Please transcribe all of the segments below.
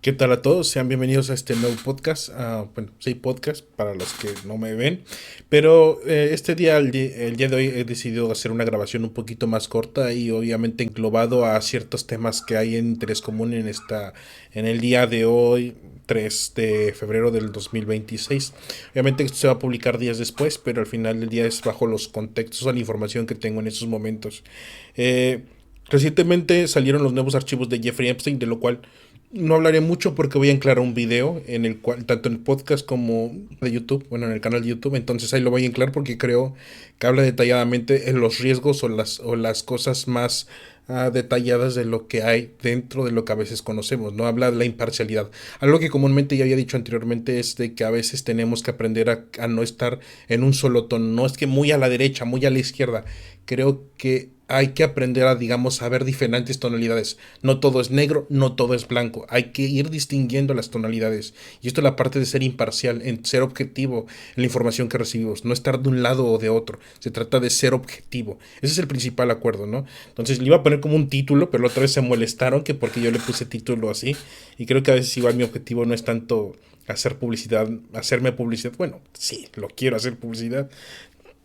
¿Qué tal a todos? Sean bienvenidos a este nuevo podcast. Bueno, sí, podcast para los que no me ven. Pero este día, el día de hoy, he decidido hacer una grabación un poquito más corta y obviamente englobado a ciertos temas que hay en interés común en el día de hoy, 3 de febrero del 2026. Obviamente esto se va a publicar días después, pero al final del día es bajo los contextos o la información que tengo en esos momentos. Eh, Recientemente salieron los nuevos archivos de Jeffrey Epstein, de lo cual no hablaré mucho porque voy a anclar un video en el cual, tanto en el podcast como de YouTube, bueno, en el canal de YouTube, entonces ahí lo voy a anclar porque creo que habla detalladamente en los riesgos o las cosas más detalladas de lo que hay dentro de lo que a veces conocemos, no habla de la imparcialidad. Algo que comúnmente ya había dicho anteriormente es de que a veces tenemos que aprender a no estar en un solo tono, no es que muy a la derecha, muy a la izquierda, creo que hay que aprender a, digamos, a ver diferentes tonalidades. No todo es negro, no todo es blanco. Hay que ir distinguiendo las tonalidades. Y esto es la parte de ser imparcial, en ser objetivo en la información que recibimos. No estar de un lado o de otro. Se trata de ser objetivo. Ese es el principal acuerdo, ¿no? Entonces le iba a poner como un título, pero la otra vez se molestaron que porque yo le puse título así. Y creo que a veces igual mi objetivo no es tanto hacer publicidad, hacerme publicidad. Bueno, sí, lo quiero hacer publicidad.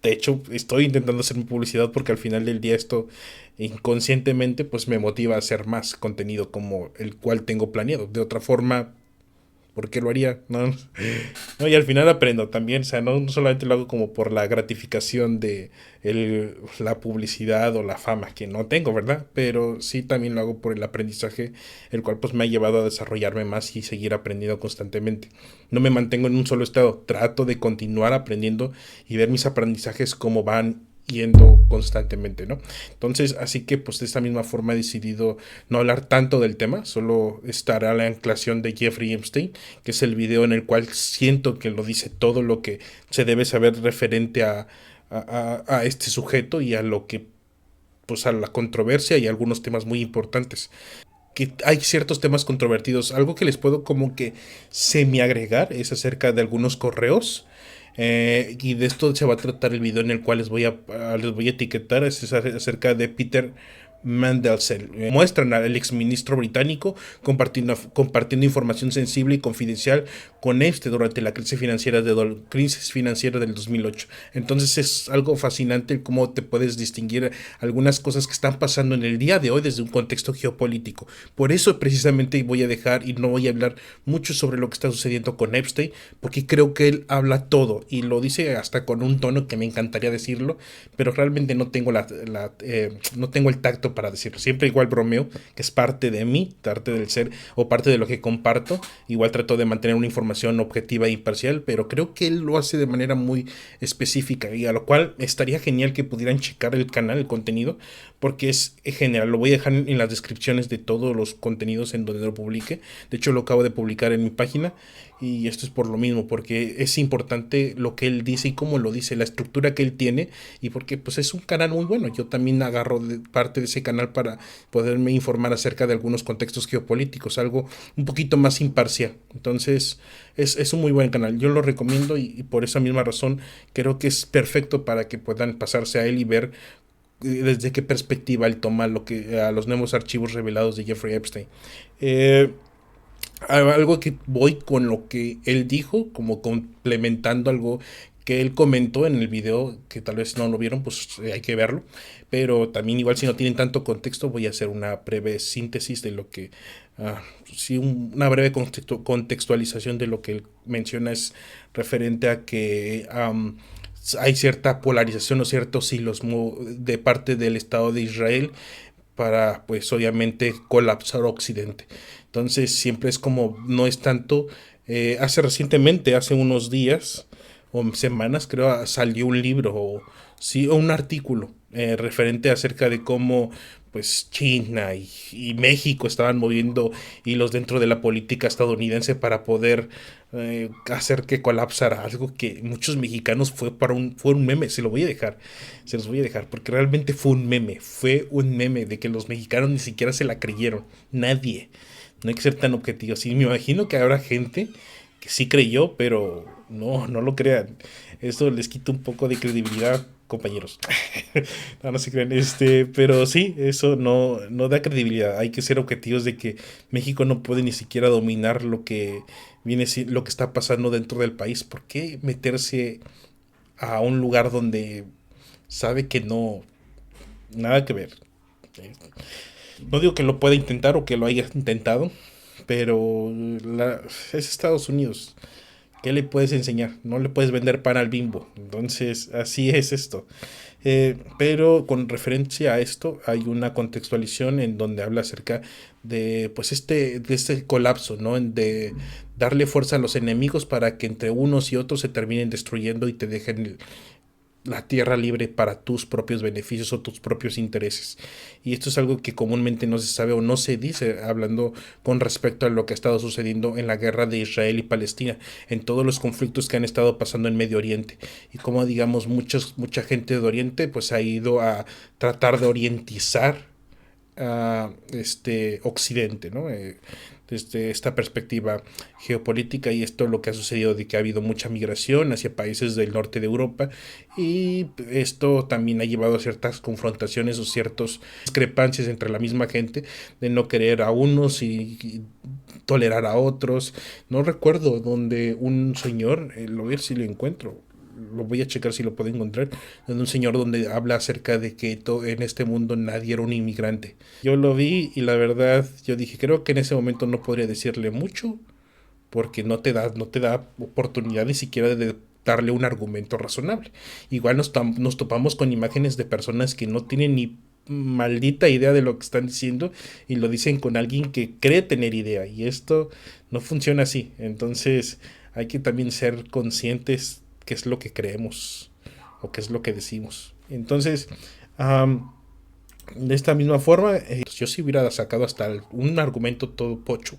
De hecho, estoy intentando hacer mi publicidad porque al final del día esto inconscientemente pues me motiva a hacer más contenido como el cual tengo planeado. De otra forma, ¿por qué lo haría? No, no, y al final aprendo también, o sea, no solamente lo hago como por la gratificación de la publicidad o la fama, que no tengo, ¿verdad? Pero sí también lo hago por el aprendizaje, el cual pues me ha llevado a desarrollarme más y seguir aprendiendo constantemente. No me mantengo en un solo estado, trato de continuar aprendiendo y ver mis aprendizajes como van yendo constantemente, ¿no? Entonces, así que pues de esta misma forma he decidido no hablar tanto del tema, solo estará la anclación de Jeffrey Epstein, que es el video en el cual siento que lo dice todo lo que se debe saber referente a este sujeto y a lo que, pues a la controversia y a algunos temas muy importantes. Que hay ciertos temas controvertidos. Algo que les puedo como que semi agregar es acerca de algunos correos. Y de esto se va a tratar el video en el cual les voy a etiquetar. Es acerca de Peter Mandelson. Muestran al exministro británico compartiendo información sensible y confidencial con este durante la crisis financiera del 2008. Entonces es algo fascinante cómo te puedes distinguir algunas cosas que están pasando en el día de hoy desde un contexto geopolítico. Por eso precisamente voy a dejar y no voy a hablar mucho sobre lo que está sucediendo con Epstein, porque creo que él habla todo y lo dice hasta con un tono que me encantaría decirlo, pero realmente no tengo no tengo el tacto para decirlo. Siempre igual bromeo, que es parte de mí, parte del ser o parte de lo que comparto. Igual trato de mantener una información objetiva e imparcial, pero creo que él lo hace de manera muy específica y a lo cual estaría genial que pudieran checar el canal, el contenido, porque es general. Lo voy a dejar en las descripciones de todos los contenidos en donde lo publique. De hecho, lo acabo de publicar en mi página y esto es por lo mismo, porque es importante lo que él dice y cómo lo dice, la estructura que él tiene y porque pues es un canal muy bueno. Yo también agarro parte de ese canal para poderme informar acerca de algunos contextos geopolíticos, algo un poquito más imparcial. Entonces es un muy buen canal, yo lo recomiendo y por esa misma razón creo que es perfecto para que puedan pasarse a él y ver desde qué perspectiva él toma a los nuevos archivos revelados de Jeffrey Epstein. Eh, Algo que voy con lo que él dijo, como complementando algo que él comentó en el video, que tal vez no lo vieron, pues hay que verlo, pero también igual si no tienen tanto contexto voy a hacer una breve síntesis de lo que, sí, una breve contextualización de lo que él menciona es referente a que hay cierta polarización o ciertos hilos de parte del Estado de Israel para pues obviamente colapsar Occidente. Entonces siempre es como, no es tanto, hace unos días o semanas creo salió un libro o, sí, o un artículo referente acerca de cómo pues China y México estaban moviendo hilos dentro de la política estadounidense para poder hacer que colapsara algo que muchos mexicanos fue un meme. Se los voy a dejar porque realmente fue un meme de que los mexicanos ni siquiera se la creyeron, nadie. No hay que ser tan objetivos. Y me imagino que habrá gente que sí creyó, pero no lo crean. Esto les quita un poco de credibilidad, compañeros. No se crean, pero sí, eso no da credibilidad. Hay que ser objetivos de que México no puede ni siquiera dominar lo que lo que está pasando dentro del país. ¿Por qué meterse a un lugar donde sabe que nada que ver? No digo que lo pueda intentar o que lo haya intentado, pero es Estados Unidos. ¿Qué le puedes enseñar? No le puedes vender pan al Bimbo. Entonces, así es esto. Pero con referencia a esto, hay una contextualización en donde habla acerca de, pues, de este colapso, ¿no? De darle fuerza a los enemigos para que entre unos y otros se terminen destruyendo y te dejen la tierra libre para tus propios beneficios o tus propios intereses. Y esto es algo que comúnmente no se sabe o no se dice hablando con respecto a lo que ha estado sucediendo en la guerra de Israel y Palestina, en todos los conflictos que han estado pasando en Medio Oriente. Y como digamos, mucha gente de Oriente pues ha ido a tratar de orientizar a este Occidente, ¿no? Desde esta perspectiva geopolítica y esto lo que ha sucedido de que ha habido mucha migración hacia países del norte de Europa y esto también ha llevado a ciertas confrontaciones o ciertas discrepancias entre la misma gente de no querer a unos y tolerar a otros. No recuerdo donde un señor, lo voy a ver si lo encuentro, lo voy a checar si lo puedo encontrar, de un señor donde habla acerca de que en este mundo nadie era un inmigrante. Yo lo vi y la verdad yo dije, creo que en ese momento no podría decirle mucho porque no te da oportunidad ni siquiera de darle un argumento razonable. Igual nos topamos con imágenes de personas que no tienen ni maldita idea de lo que están diciendo y lo dicen con alguien que cree tener idea y esto no funciona así. Entonces hay que también ser conscientes qué es lo que creemos o qué es lo que decimos. Entonces, de esta misma forma, yo sí hubiera sacado hasta un argumento todo pocho,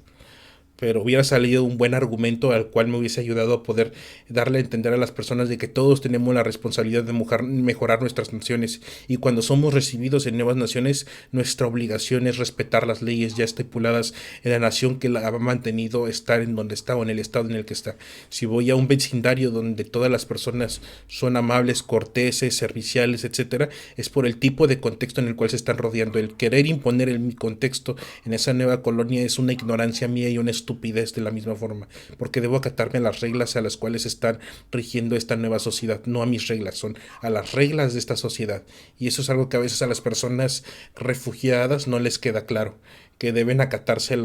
pero hubiera salido un buen argumento al cual me hubiese ayudado a poder darle a entender a las personas de que todos tenemos la responsabilidad de mejorar nuestras naciones y cuando somos recibidos en nuevas naciones nuestra obligación es respetar las leyes ya estipuladas en la nación que la ha mantenido estar en donde está o en el estado en el que está. Si voy a un vecindario donde todas las personas son amables, corteses, serviciales, etcétera, es por el tipo de contexto en el cual se están rodeando. El querer imponer mi contexto en esa nueva colonia es una ignorancia mía y una estupidez de la misma forma, porque debo acatarme a las reglas a las cuales están rigiendo esta nueva sociedad, no a mis reglas, son a las reglas de esta sociedad. Y eso es algo que a veces a las personas refugiadas no les queda claro, que deben acatarse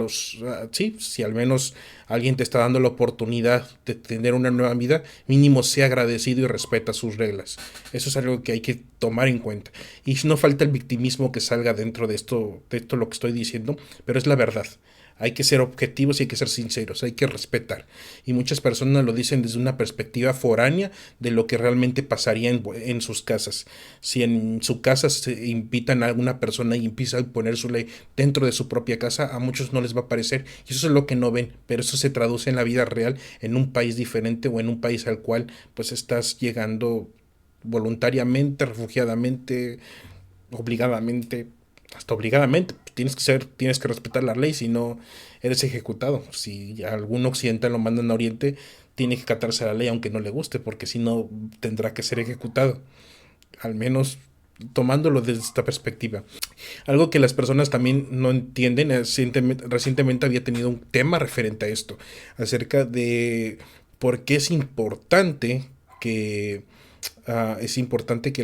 sí, si al menos alguien te está dando la oportunidad de tener una nueva vida, mínimo sea agradecido y respeta sus reglas. Eso es algo que hay que tomar en cuenta. Y no falta el victimismo que salga dentro de esto lo que estoy diciendo, pero es la verdad. Hay que ser objetivos y hay que ser sinceros, hay que respetar. Y muchas personas lo dicen desde una perspectiva foránea de lo que realmente pasaría en sus casas. Si en su casa se invitan a alguna persona y empieza a imponer su ley dentro de su propia casa, a muchos no les va a parecer. Y eso es lo que no ven, pero eso se traduce en la vida real, en un país diferente o en un país al cual pues estás llegando voluntariamente, refugiadamente, obligadamente, hasta obligadamente, tienes que respetar la ley, si no eres ejecutado. Si algún occidental lo mandan a Oriente, tiene que acatarse a la ley aunque no le guste, porque si no tendrá que ser ejecutado. Al menos tomándolo desde esta perspectiva. Algo que las personas también no entienden, recientemente había tenido un tema referente a esto, acerca de por qué es importante que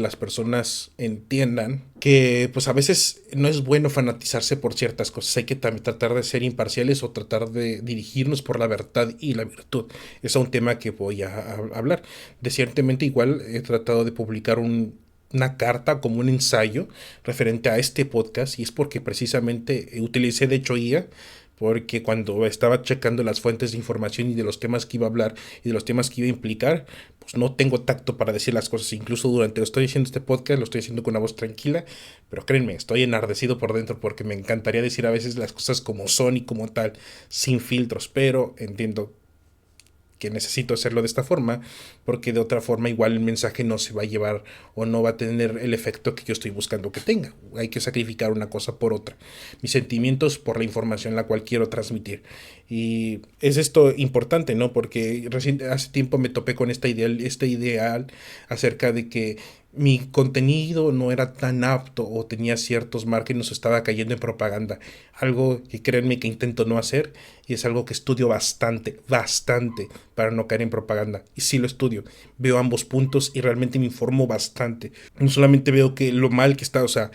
las personas entiendan que pues a veces no es bueno fanatizarse por ciertas cosas, hay que también tratar de ser imparciales o tratar de dirigirnos por la verdad y la virtud. Es un tema que voy a hablar. Recientemente igual he tratado de publicar una carta como un ensayo referente a este podcast y es porque precisamente utilicé de hecho IA porque cuando estaba checando las fuentes de información y de los temas que iba a hablar y de los temas que iba a implicar, pues no tengo tacto para decir las cosas. Incluso durante lo estoy haciendo este podcast, lo estoy haciendo con una voz tranquila, pero créanme, estoy enardecido por dentro porque me encantaría decir a veces las cosas como son y como tal, sin filtros, pero entiendo que necesito hacerlo de esta forma, porque de otra forma igual el mensaje no se va a llevar o no va a tener el efecto que yo estoy buscando que tenga. Hay que sacrificar una cosa por otra. Mis sentimientos por la información la cual quiero transmitir. Y es esto importante, ¿no? Porque hace tiempo me topé con este ideal acerca de que mi contenido no era tan apto o tenía ciertos márgenes o estaba cayendo en propaganda. Algo que créanme que intento no hacer y es algo que estudio bastante, bastante para no caer en propaganda. Y sí lo estudio, veo ambos puntos y realmente me informo bastante. No solamente veo que lo mal que está, o sea,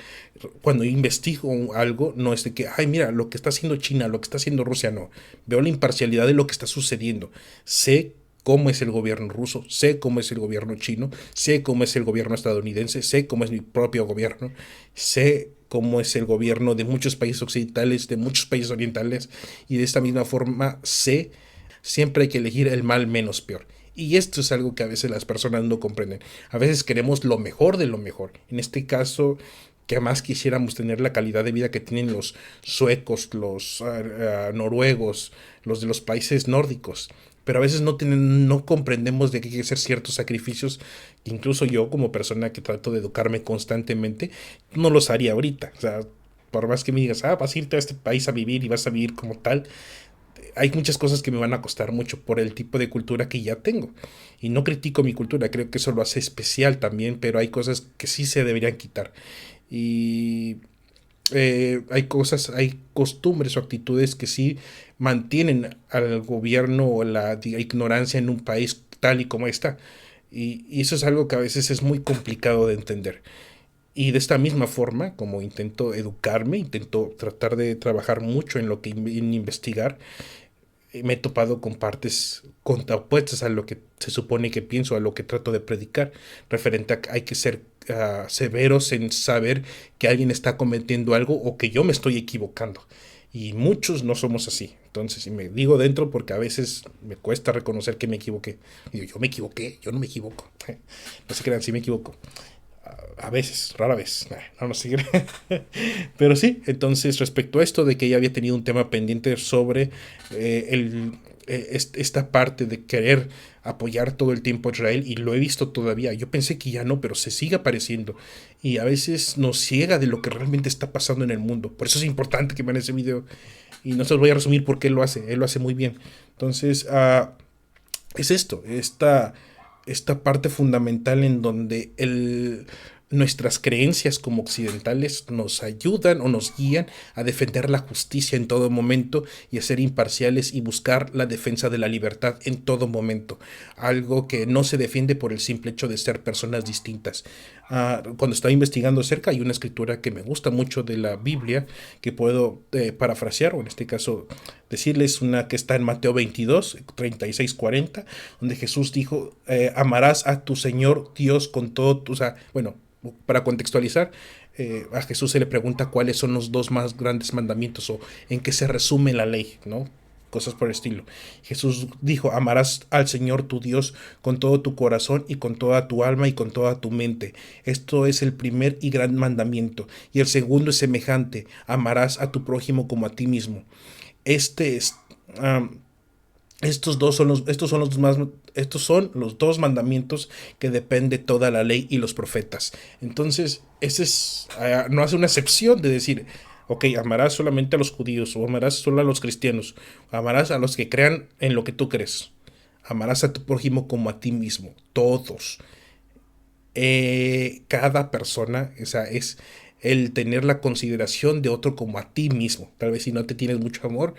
cuando investigo algo, no es de que, ay, mira, lo que está haciendo China, lo que está haciendo Rusia, no. Veo la imparcialidad de lo que está sucediendo. Sé cómo es el gobierno ruso, sé cómo es el gobierno chino, sé cómo es el gobierno estadounidense, sé cómo es mi propio gobierno, sé cómo es el gobierno de muchos países occidentales, de muchos países orientales, y de esta misma forma sé, siempre hay que elegir el mal menos peor. Y esto es algo que a veces las personas no comprenden. A veces queremos lo mejor de lo mejor. En este caso, que más quisiéramos tener la calidad de vida que tienen los suecos, los noruegos, los de los países nórdicos. Pero a veces no comprendemos de que hay que hacer ciertos sacrificios. Incluso yo, como persona que trato de educarme constantemente, no los haría ahorita. O sea, por más que me digas, vas a irte a este país a vivir y vas a vivir como tal, hay muchas cosas que me van a costar mucho por el tipo de cultura que ya tengo. Y no critico mi cultura, creo que eso lo hace especial también, pero hay cosas que sí se deberían quitar. Y hay costumbres o actitudes que sí mantienen al gobierno o la ignorancia en un país tal y como está. Y eso es algo que a veces es muy complicado de entender. Y de esta misma forma, como intento educarme, intento tratar de trabajar mucho en lo que en investigar, me he topado con partes contrapuestas a lo que se supone que pienso, a lo que trato de predicar, referente a que hay que ser severos en saber que alguien está cometiendo algo o que yo me estoy equivocando. Y muchos no somos así. Entonces, y me digo dentro porque a veces me cuesta reconocer que me equivoqué. Digo, yo me equivoqué, yo no me equivoco. No se crean, sí me equivoco. A veces, rara vez, no sé. Pero sí, entonces respecto a esto de que ella había tenido un tema pendiente sobre esta parte de querer apoyar todo el tiempo a Israel, y lo he visto todavía, yo pensé que ya no, pero se sigue apareciendo y a veces nos ciega de lo que realmente está pasando en el mundo. Por eso es importante que vean ese video y no se los voy a resumir porque él lo hace muy bien. Entonces, es esto, esta parte fundamental en donde nuestras creencias como occidentales nos ayudan o nos guían a defender la justicia en todo momento y a ser imparciales y buscar la defensa de la libertad en todo momento. Algo que no se defiende por el simple hecho de ser personas distintas. Cuando estaba investigando acerca, hay una escritura que me gusta mucho de la Biblia que puedo parafrasear, o en este caso decirles una que está en Mateo 22, 36, 40, donde Jesús dijo, amarás a tu Señor Dios con todo tu... O sea, bueno, para contextualizar, a Jesús se le pregunta cuáles son los dos más grandes mandamientos o en qué se resume la ley, ¿no? Cosas por el estilo. Jesús dijo, amarás al Señor tu Dios con todo tu corazón y con toda tu alma y con toda tu mente. Esto es el primer y gran mandamiento. Y el segundo es semejante, amarás a tu prójimo como a ti mismo. Este es... Estos son los dos mandamientos que depende toda la ley y los profetas. Entonces, no hace una excepción de decir, ok, amarás solamente a los judíos o amarás solo a los cristianos, amarás a los que crean en lo que tú crees, amarás a tu prójimo como a ti mismo, todos. Cada persona, o sea, es el tener la consideración de otro como a ti mismo. Tal vez si no te tienes mucho amor,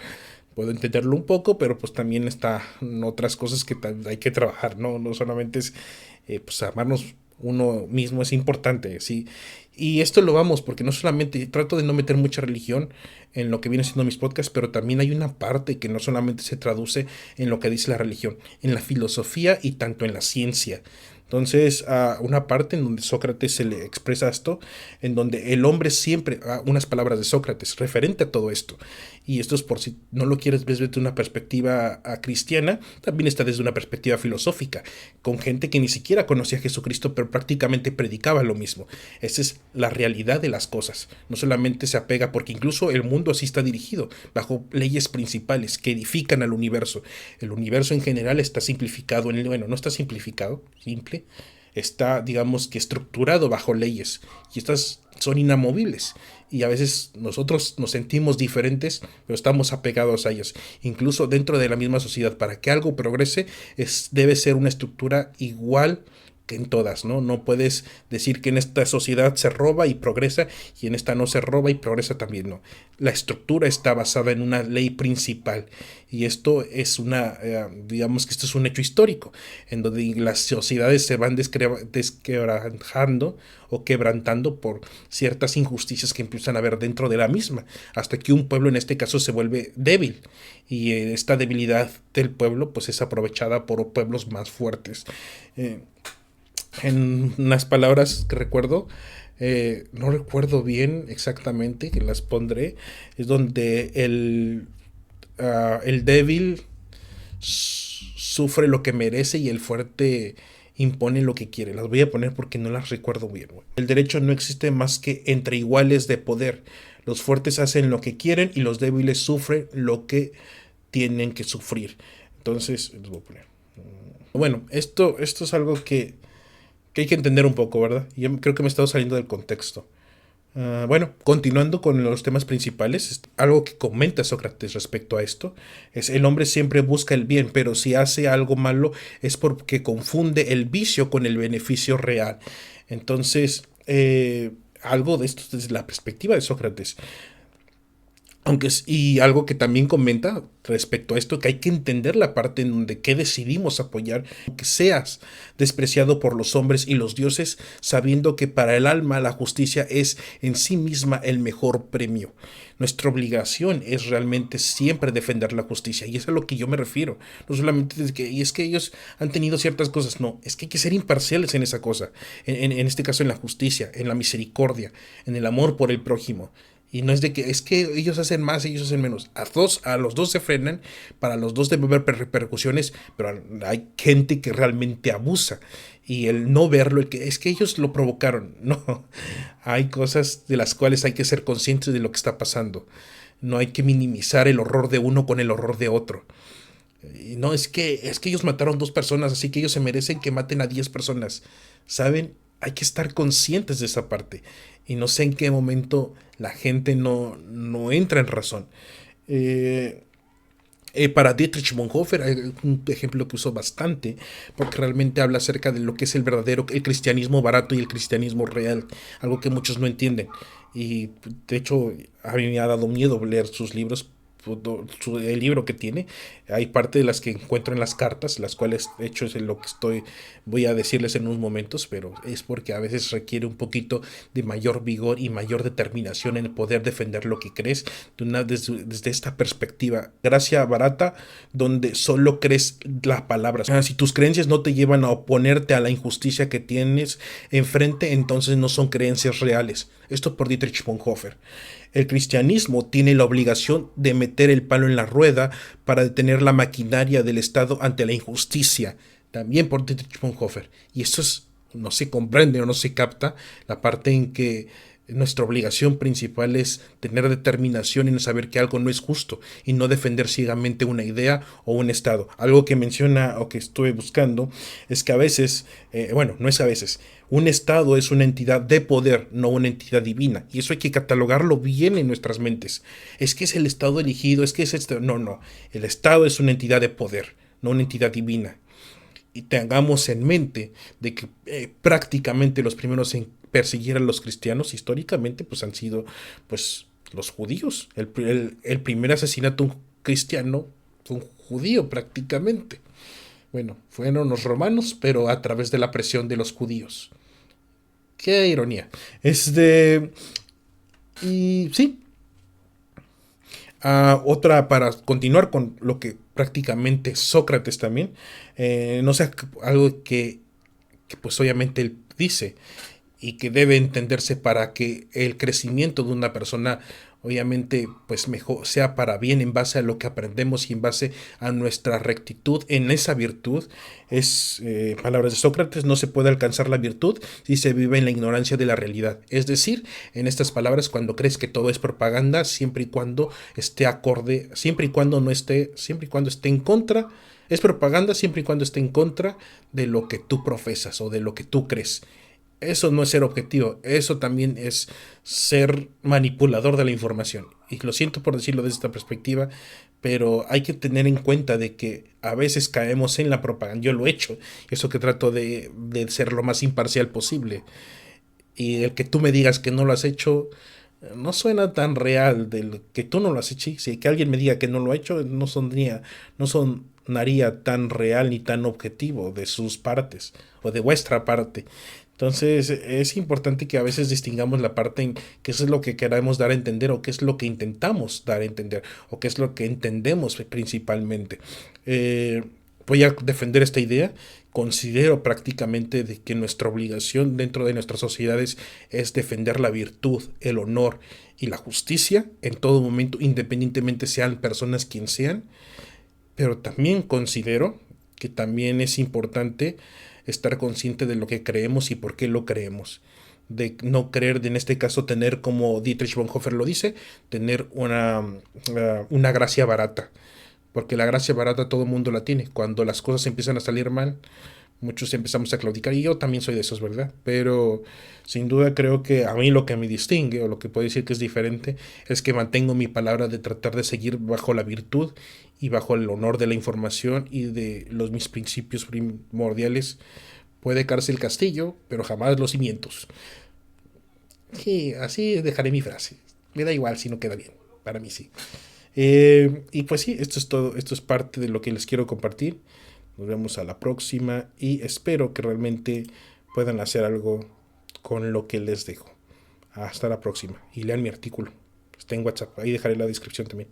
puedo entenderlo un poco, pero pues también está en otras cosas que hay que trabajar, ¿no? No solamente es, pues amarnos uno mismo es importante, sí. Y esto lo vamos, porque no solamente, trato de no meter mucha religión en lo que viene siendo mis podcasts, pero también hay una parte que no solamente se traduce en lo que dice la religión, en la filosofía y tanto en la ciencia. Entonces, una parte en donde Sócrates se le expresa esto, en donde el hombre siempre, unas palabras de Sócrates, referente a todo esto. Y esto es por si no lo quieres ver desde una perspectiva cristiana, también está desde una perspectiva filosófica, con gente que ni siquiera conocía a Jesucristo, pero prácticamente predicaba lo mismo. Esa es la realidad de las cosas. No solamente se apega, porque incluso el mundo así está dirigido, bajo leyes principales que edifican al universo. El universo en general está simplificado, bueno, no está simplificado, simple, está, digamos que estructurado bajo leyes, y estas son inamovibles. Y a veces nosotros nos sentimos diferentes, pero estamos apegados a ellas. Incluso dentro de la misma sociedad, para que algo progrese, debe ser una estructura igual que en todas, ¿no? No puedes decir que en esta sociedad se roba y progresa y en esta no se roba y progresa también, no. La estructura está basada en una ley principal y esto es digamos que esto es un hecho histórico, en donde las sociedades se van desquebrajando o quebrantando por ciertas injusticias que empiezan a haber dentro de la misma, hasta que un pueblo en este caso se vuelve débil y esta debilidad del pueblo pues es aprovechada por pueblos más fuertes. En unas palabras que recuerdo, no recuerdo bien exactamente, que las pondré, es donde el débil sufre lo que merece y el fuerte impone lo que quiere. Las voy a poner porque no las recuerdo bien. El derecho no existe más que entre iguales de poder. Los fuertes hacen lo que quieren y los débiles sufren lo que tienen que sufrir. Entonces, les voy a poner. Bueno, esto es algo que hay que entender un poco, ¿verdad? Yo creo que me he estado saliendo del contexto. Bueno, continuando con los temas principales, algo que comenta Sócrates respecto a esto es: el hombre siempre busca el bien, pero si hace algo malo es porque confunde el vicio con el beneficio real. Entonces, algo de esto desde la perspectiva de Sócrates. Y algo que también comenta respecto a esto, que hay que entender la parte en donde que decidimos apoyar, que seas despreciado por los hombres y los dioses, sabiendo que para el alma la justicia es en sí misma el mejor premio. Nuestra obligación es realmente siempre defender la justicia, y eso es a lo que yo me refiero. No solamente y es que ellos han tenido ciertas cosas, no, es que hay que ser imparciales en esa cosa, en este caso en la justicia, en la misericordia, en el amor por el prójimo. Y no es de que es que ellos hacen más, ellos hacen menos. A los dos se frenan, para los dos debe haber repercusiones, pero hay gente que realmente abusa. Y el no verlo, el que es que ellos lo provocaron. No, hay cosas de las cuales hay que ser conscientes de lo que está pasando. No hay que minimizar el horror de uno con el horror de otro. Y no, es que ellos mataron 2 personas, así que ellos se merecen que maten a 10 personas. ¿Saben? Hay que estar conscientes de esa parte. Y no sé en qué momento la gente no entra en razón. Para Dietrich Bonhoeffer hay un ejemplo que usó bastante, porque realmente habla acerca de lo que es el cristianismo barato y el cristianismo real, algo que muchos no entienden. Y de hecho a mí me ha dado miedo leer sus libros, el libro que tiene. Hay parte de las que encuentro en las cartas, las cuales de hecho es en lo que voy a decirles en unos momentos, pero es porque a veces requiere un poquito de mayor vigor y mayor determinación en poder defender lo que crees desde esta perspectiva. Gracia barata, donde solo crees la palabra. Si tus creencias no te llevan a oponerte a la injusticia que tienes enfrente, entonces no son creencias reales. Esto por Dietrich Bonhoeffer. El cristianismo tiene la obligación de meter el palo en la rueda para detener la maquinaria del Estado ante la injusticia. También por Dietrich Bonhoeffer. Y eso no se comprende o no se capta la parte en que nuestra obligación principal es tener determinación en saber que algo no es justo y no defender ciegamente una idea o un estado. Algo que menciona o que estuve buscando es que a veces, bueno, no es a veces, un estado es una entidad de poder, no una entidad divina. Y eso hay que catalogarlo bien en nuestras mentes. Es que es el estado elegido, es que es este. No. El estado es una entidad de poder, no una entidad divina. Y tengamos en mente de que prácticamente los primeros en perseguir a los cristianos históricamente pues han sido pues los judíos. El primer asesinato cristiano fue un judío prácticamente. Bueno, fueron los romanos, pero a través de la presión de los judíos. Qué ironía. Y sí. Otra, para continuar con lo que prácticamente Sócrates también, no sé, algo que que pues obviamente él dice y que debe entenderse para que el crecimiento de una persona obviamente pues mejor sea para bien en base a lo que aprendemos y en base a nuestra rectitud en esa virtud. Es palabras de Sócrates: no se puede alcanzar la virtud si se vive en la ignorancia de la realidad. Es decir, en estas palabras, cuando crees que todo es propaganda, siempre y cuando esté acorde, siempre y cuando no esté, siempre y cuando esté en contra, es propaganda siempre y cuando esté en contra de lo que tú profesas o de lo que tú crees. Eso no es ser objetivo, eso también es ser manipulador de la información. Y lo siento por decirlo desde esta perspectiva, pero hay que tener en cuenta de que a veces caemos en la propaganda. Yo lo he hecho, eso que trato de ser lo más imparcial posible. Y el que tú me digas que no lo has hecho no suena tan real. Del que tú no lo has hecho, si que alguien me diga que no lo ha hecho, no sonaría tan real ni tan objetivo de sus partes o de vuestra parte. Entonces es importante que a veces distingamos la parte en qué es lo que queremos dar a entender o qué es lo que intentamos dar a entender o qué es lo que entendemos principalmente. Eh, Voy a defender esta idea. Considero prácticamente de que nuestra obligación dentro de nuestras sociedades es defender la virtud, el honor y la justicia en todo momento, independientemente sean personas quien sean. Pero también considero que también es importante estar consciente de lo que creemos y por qué lo creemos. De no creer, en este caso, tener, como Dietrich Bonhoeffer lo dice, tener una gracia barata. Porque la gracia barata todo el mundo la tiene. Cuando las cosas empiezan a salir mal, muchos empezamos a claudicar. Y yo también soy de esos, ¿verdad? Pero sin duda creo que a mí lo que me distingue, o lo que puedo decir que es diferente, es que mantengo mi palabra de tratar de seguir bajo la virtud y bajo el honor de la información y de mis principios primordiales. Puede caerse el castillo, pero jamás los cimientos. Sí, así dejaré mi frase. Me da igual si no queda bien. Para mí sí. Y pues sí, esto es todo. Esto es parte de lo que les quiero compartir. Nos vemos a la próxima y espero que realmente puedan hacer algo con lo que les dejo. Hasta la próxima. Y lean mi artículo. Está en WhatsApp. Ahí dejaré la descripción también.